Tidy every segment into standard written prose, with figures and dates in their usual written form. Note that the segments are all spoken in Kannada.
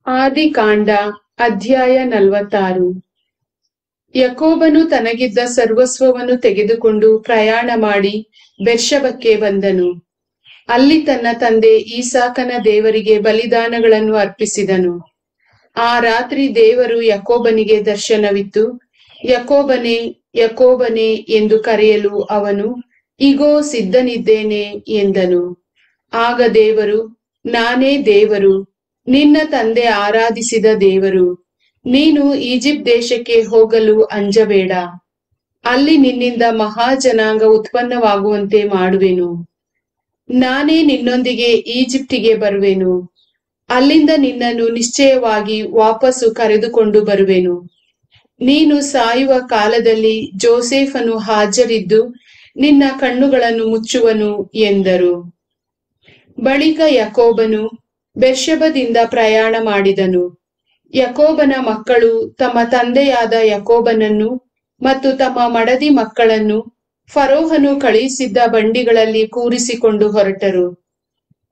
ಆದಿಕಾಂಡ ಅಧ್ಯಾಯ 46. ಯಾಕೋಬನು ತನಗಿದ್ದ ಸರ್ವಸ್ವವನ್ನು ತೆಗೆದುಕೊಂಡು ಪ್ರಯಾಣ ಮಾಡಿ ಬೆರ್ಷೆಬಕ್ಕೆ ಬಂದನು. ಅಲ್ಲಿ ತನ್ನ ತಂದೆ ಈಸಾಕನ ದೇವರಿಗೆ ಬಲಿದಾನಗಳನ್ನು ಅರ್ಪಿಸಿದನು. ಆ ರಾತ್ರಿ ದೇವರು ಯಾಕೋಬನಿಗೆ ದರ್ಶನವಿತ್ತು. ಯಾಕೋಬನೇ, ಯಾಕೋಬನೇ ಎಂದು ಕರೆಯಲು ಅವನು, ಇಗೋ ಸಿದ್ಧನಿದ್ದೇನೆ ಎಂದನು. ಆಗ ದೇವರು, ನಾನೇ ದೇವರು, ನಿನ್ನ ತಂದೆ ಆರಾಧಿಸಿದ ದೇವರು. ನೀನು ಈಜಿಪ್ಟ್ ದೇಶಕ್ಕೆ ಹೋಗಲು ಅಂಜಬೇಡ. ಅಲ್ಲಿ ನಿನ್ನಿಂದ ಮಹಾಜನಾಂಗ ಉತ್ಪನ್ನವಾಗುವಂತೆ ಮಾಡುವೆನು. ನಾನೇ ನಿನ್ನೊಂದಿಗೆ ಈಜಿಪ್ಟಿಗೆ ಬರುವೆನು. ಅಲ್ಲಿಂದ ನಿನ್ನನ್ನು ನಿಶ್ಚಯವಾಗಿ ವಾಪಸ್ಸು ಕರೆದುಕೊಂಡು ಬರುವೆನು. ನೀನು ಸಾಯುವ ಕಾಲದಲ್ಲಿ ಜೋಸೇಫನು ಹಾಜರಿದ್ದು ನಿನ್ನ ಕಣ್ಣುಗಳನ್ನು ಮುಚ್ಚುವನು ಎಂದರು. ಬಳಿಕ ಯಾಕೋಬನು ಬೆರ್ಷೆಬದಿಂದ ಪ್ರಯಾಣ ಮಾಡಿದನು. ಯಾಕೋಬನ ಮಕ್ಕಳು ತಮ್ಮ ತಂದೆಯಾದ ಯಾಕೋಬನನ್ನು ಮತ್ತು ತಮ್ಮ ಮಡದಿ ಮಕ್ಕಳನ್ನು ಫರೋಹನು ಕಳುಹಿಸಿದ್ದ ಬಂಡಿಗಳಲ್ಲಿ ಕೂರಿಸಿಕೊಂಡು ಹೊರಟರು.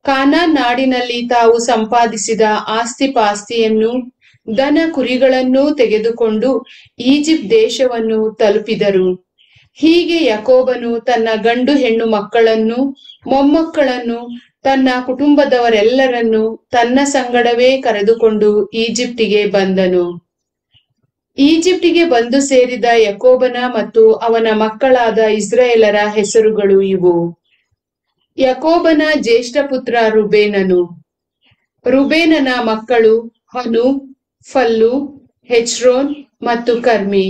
ಕಾನಾನ್ ನಾಡಿನಲ್ಲಿ ತಾವು ಸಂಪಾದಿಸಿದ ಆಸ್ತಿಪಾಸ್ತಿಯನ್ನು ದನ ಕುರಿಗಳನ್ನೂ ತೆಗೆದುಕೊಂಡು ಈಜಿಪ್ಟ್ ದೇಶವನ್ನು ತಲುಪಿದರು. ಹೀಗೆ ಯಾಕೋಬನು ತನ್ನ ಗಂಡು ಹೆಣ್ಣು ಮಕ್ಕಳನ್ನು, ಮೊಮ್ಮಕ್ಕಳನ್ನು, ತನ್ನ ಕುಟುಂಬದವರೆಲ್ಲರನ್ನು ತನ್ನ ಸಂಗಡವೇ ಕರೆದುಕೊಂಡು ಈಜಿಪ್ಟಿಗೆ ಬಂದನು. ಈಜಿಪ್ಟಿಗೆ ಬಂದು ಸೇರಿದ ಯಾಕೋಬನ ಮತ್ತು ಅವನ ಮಕ್ಕಳಾದ ಇಸ್ರಾಯೇಲರ ಹೆಸರುಗಳು ಇವು. ಯಾಕೋಬನ ಜ್ಯೇಷ್ಠ ಪುತ್ರ ರುಬೇನನು. ರುಬೇನನ ಮಕ್ಕಳು ಹನು, ಫಲ್ಲು, ಹೆಚ್ರೋನ್ ಮತ್ತು ಕರ್ಮಿ.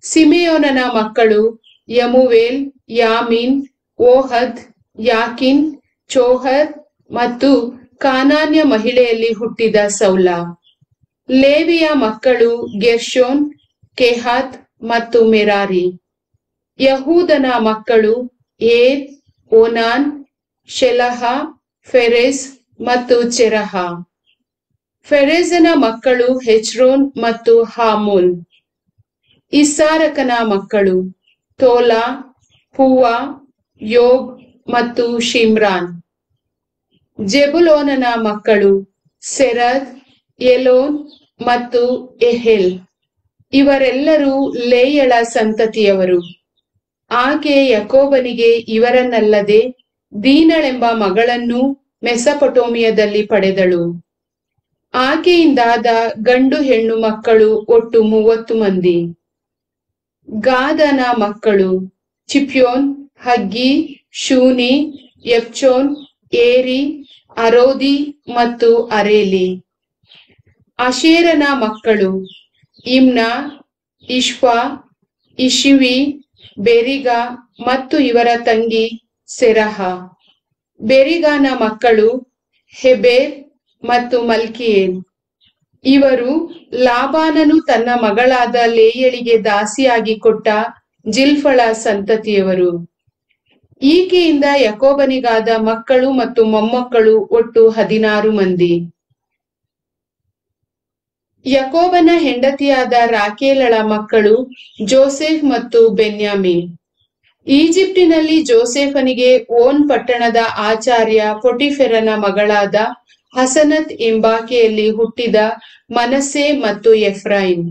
ಸಿಮೆಯೋನನ ಮಕ್ಕಳು ಯಮುವೇಲ್, ಯಾಮೀನ್, ಓಹದ್, ಯಾಕಿನ್, ಚೋಹರ್ ಮತ್ತು ಕಾನಾನ್ಯ ಮಹಿಳೆಯಲ್ಲಿ ಹುಟ್ಟಿದ ಸೌಲ. ಲೇವಿಯ ಮಕ್ಕಳು ಗೆರ್ಷೋನ್, ಕೆಹಾತ್ ಮತ್ತು ಮೆರಾರಿ. ಯಹೂದನ ಮಕ್ಕಳು ಏರ್, ಓನಾನ್, ಶೆಲಹ, ಫೆರೆಸ್ ಮತ್ತು ಚೆರಹ. ಫೆರೆಜನ ಮಕ್ಕಳು ಹೆಚ್ರೋನ್ ಮತ್ತು ಹಾಮೂಲ್. ಇಸ್ಸಾರಕನ ಮಕ್ಕಳು ತೋಲಾ, ಪೂವ, ಯೋಬ್ ಮತ್ತು ಶಿಮ್ರಾನ್. ಜೆಬುಲೋನನ ಮಕ್ಕಳು ಸೆರದ್, ಎಲೋನ್ ಮತ್ತು ಎಹೆಲ್. ಇವರೆಲ್ಲರೂ ಲೇಯಳ ಸಂತತಿಯವರು. ಆಕೆ ಯಾಕೋಬನಿಗೆ ಇವರನ್ನಲ್ಲದೆ ದೀನಳೆಂಬ ಮಗಳನ್ನೂ ಮೆಸೊಪೊಟೇಮಿಯಾದಲ್ಲಿ ಪಡೆದಳು. ಆಕೆಯಿಂದಾದ ಗಂಡು ಹೆಣ್ಣು ಮಕ್ಕಳು ಒಟ್ಟು 30 ಮಂದಿ. ಗಾದನ ಮಕ್ಕಳು ಚಿಪ್ಯೋನ್, ಹಗ್ಗಿ, ಶೂನಿ, ಯೆಫ್ಚೋನ್, ಏರಿ, ಅರೋದಿ ಮತ್ತು ಅರೇಲಿ. ಅಶೇರನ ಮಕ್ಕಳು ಇಮ್ನಾ, ಇಷ್ವಾ, ಇಷಿವಿ, ಬೆರಿಗ ಮತ್ತು ಇವರ ತಂಗಿ ಸೆರಹ. ಬೆರಿಗಾನ ಮಕ್ಕಳು ಹೆಬೇರ್ ಮತ್ತು ಮಲ್ಕಿಯೇಲ್. ಇವರು ಲಾಬಾನನು ತನ್ನ ಮಗಳಾದ ಲೇಯಳಿಗೆ ದಾಸಿಯಾಗಿ ಕೊಟ್ಟ ಜಿಲ್ಫಳ ಸಂತತಿಯವರು. ಈಕೆಯಿಂದ ಯಾಕೋಬನಿಗಾದ ಮಕ್ಕಳು ಮತ್ತು ಮೊಮ್ಮಕ್ಕಳು ಒಟ್ಟು 16 ಮಂದಿ. ಯಾಕೋಬನ ಹೆಂಡತಿಯಾದ ರಾಕೇಲಳ ಮಕ್ಕಳು ಜೋಸೆಫ್ ಮತ್ತು ಬೆನ್ಯಾಮೀನ್. ಈಜಿಪ್ಟಿನಲ್ಲಿ ಜೋಸೆಫನಿಗೆ ಓನ್ ಪಟ್ಟಣದ ಆಚಾರ್ಯ ಪೊಟಿಫೆರನ ಮಗಳಾದ ಹಸನತ್ ಎಂಬಾಕೆಯಲ್ಲಿ ಹುಟ್ಟಿದ ಮನಸ್ಸೆ ಮತ್ತು ಎಫ್ರಾಯಿಮ್.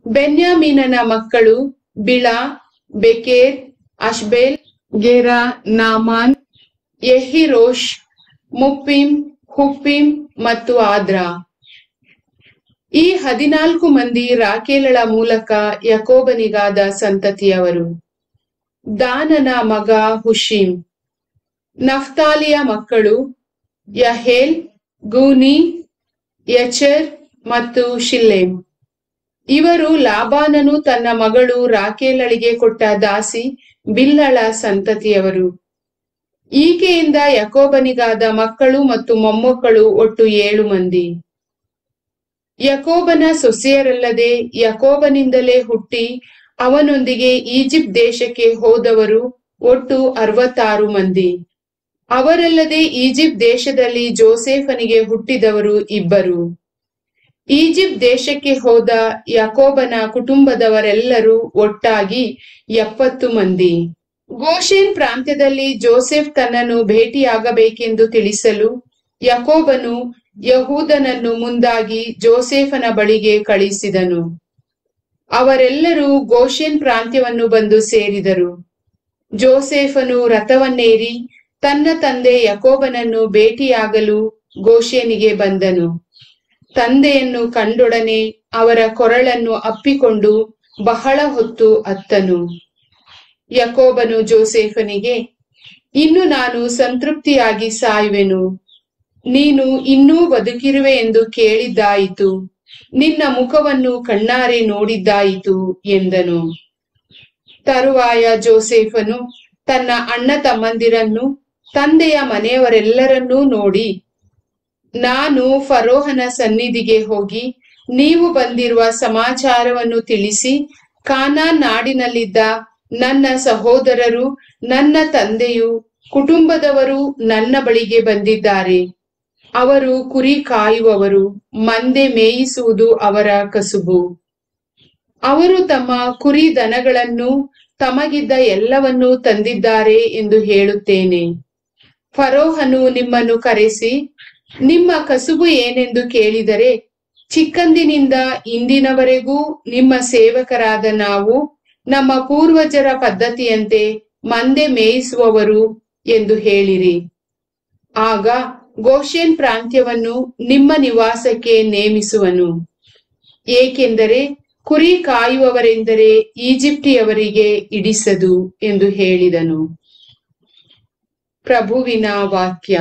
ಬೆನ್ಯಾಮೀನನ ಮಕ್ಕಳು ಬಿಳಾ, ಬೆಕೇರ್, ಅಷ್ಬೇಲ್, ಗೆರಾ, ನಾಮಾನ್, ಯೆಹಿರೋಷ್, ಮುಪ್ಪಿಮ್, ಹುಪ್ಪಿಮ್ ಮತ್ತು ಆದ್ರಾ. ಈ 14 ಮಂದಿ ರಾಕೇಲಳ ಮೂಲಕ ಯಾಕೋಬನಿಗಾದ ಸಂತತಿಯವರು. ದಾನನ ಮಗ ಹುಶೀಮ್. ನಫ್ತಾಲಿಯ ಮಕ್ಕಳು ಯಹೇಲ್, ಗೂನಿ, ಯಚರ್ ಮತ್ತು ಶಿಲ್ಲೇಮ್. ಇವರು ಲಾಬಾನನು ತನ್ನ ಮಗಳು ರಾಕೇಲಳಿಗೆ ಕೊಟ್ಟ ದಾಸಿ ಬಿಲ್ಹಳ ಸಂತತಿಯವರು. ಈಕೆಯಿಂದ ಯಾಕೋಬನಿಗಾದ ಮಕ್ಕಳು ಮತ್ತು ಮೊಮ್ಮಕ್ಕಳು ಒಟ್ಟು 7 ಮಂದಿ. ಯಾಕೋಬನ ಸೊಸೆಯರಲ್ಲದೆ ಯಾಕೋಬನಿಂದಲೇ ಹುಟ್ಟಿ ಅವನೊಂದಿಗೆ ಈಜಿಪ್ಟ್ ದೇಶಕ್ಕೆ ಹೋದವರು ಒಟ್ಟು 66 ಮಂದಿ. ಅವರಲ್ಲದೆ ಈಜಿಪ್ಟ್ ದೇಶದಲ್ಲಿ ಜೋಸೆಫನಿಗೆ ಹುಟ್ಟಿದವರು 2. ಈಜಿಪ್ಟ್ ದೇಶಕ್ಕೆ ಹೋದ ಯಾಕೋಬನ ಕುಟುಂಬದವರೆಲ್ಲರೂ ಒಟ್ಟಾಗಿ 70 ಮಂದಿ. ಗೋಷೆನ್ ಪ್ರಾಂತ್ಯದಲ್ಲಿ ಜೋಸೆಫ್ ತನ್ನನ್ನು ಭೇಟಿಯಾಗಬೇಕೆಂದು ತಿಳಿಸಲು ಯಾಕೋಬನು ಯಹೂದನನ್ನು ಮುಂದಾಗಿ ಜೋಸೇಫನ ಬಳಿಗೆ ಕಳಿಸಿದನು. ಅವರೆಲ್ಲರೂ ಗೋಷೆನ್ ಪ್ರಾಂತ್ಯವನ್ನು ಬಂದು ಸೇರಿದರು. ಜೋಸೇಫನು ರಥವನ್ನೇರಿ ತನ್ನ ತಂದೆ ಯಾಕೋಬನನ್ನು ಭೇಟಿಯಾಗಲು ಗೋಷೆನಿಗೆ ಬಂದನು. ತಂದೆಯನ್ನು ಕಂಡೊಡನೆ ಅವರ ಕೊರಳನ್ನು ಅಪ್ಪಿಕೊಂಡು ಬಹಳ ಹೊತ್ತು ಅತ್ತನು. ಯಾಕೋಬನು ಜೋಸೇಫನಿಗೆ, ಇನ್ನು ನಾನು ಸಂತೃಪ್ತಿಯಾಗಿ ಸಾಯುವೆನು. ನೀನು ಇನ್ನೂ ಬದುಕಿರುವೆ ಎಂದು ಕೇಳಿದ್ದಾಯಿತು, ನಿನ್ನ ಮುಖವನ್ನು ಕಣ್ಣಾರೆ ನೋಡಿದ್ದಾಯಿತು ಎಂದನು. ತರುವಾಯ ಜೋಸೇಫನು ತನ್ನ ಅಣ್ಣ ತಮ್ಮಂದಿರನ್ನು ತಂದೆಯ ಮನೆಯವರೆಲ್ಲರನ್ನೂ ನೋಡಿ, ನಾನು ಫರೋಹನ ಸನ್ನಿಧಿಗೆ ಹೋಗಿ ನೀವು ಬಂದಿರುವ ಸಮಾಚಾರವನ್ನು ತಿಳಿಸಿ, ಕಾನಾನ್ ನಾಡಿನಲ್ಲಿದ್ದ ನನ್ನ ಸಹೋದರರು, ನನ್ನ ತಂದೆಯು, ಕುಟುಂಬದವರು ನನ್ನ ಬಳಿಗೆ ಬಂದಿದ್ದಾರೆ. ಅವರು ಕುರಿ ಕಾಯುವವರು, ಮಂದೆ ಮೇಯಿಸುವುದು ಅವರ ಕಸುಬು. ಅವರು ತಮ್ಮ ಕುರಿ ದನಗಳನ್ನು ತಮಗಿದ್ದ ಎಲ್ಲವನ್ನೂ ತಂದಿದ್ದಾರೆ ಎಂದು ಹೇಳುತ್ತೇನೆ. ಫರೋಹನು ನಿಮ್ಮನ್ನು ಕರೆಸಿ ನಿಮ್ಮ ಕಸುಬು ಏನೆಂದು ಕೇಳಿದರೆ, ಚಿಕ್ಕಂದಿನಿಂದ ಇಂದಿನವರೆಗೂ ನಿಮ್ಮ ಸೇವಕರಾದ ನಾವು ನಮ್ಮ ಪೂರ್ವಜರ ಪದ್ಧತಿಯಂತೆ ಮಂದೆ ಮೇಯಿಸುವವರು ಎಂದು ಹೇಳಿರಿ. ಆಗ ಗೋಷೆನ್ ಪ್ರಾಂತ್ಯವನ್ನು ನಿಮ್ಮ ನಿವಾಸಕ್ಕೆ ನೇಮಿಸುವನು. ಏಕೆಂದರೆ ಕುರಿ ಕಾಯುವವರೆಂದರೆ ಈಜಿಪ್ಟಿಯವರಿಗೆ ಇಡಿಸದು ಎಂದು ಹೇಳಿದನು. ಪ್ರಭುವಿನ ವಾಕ್ಯ.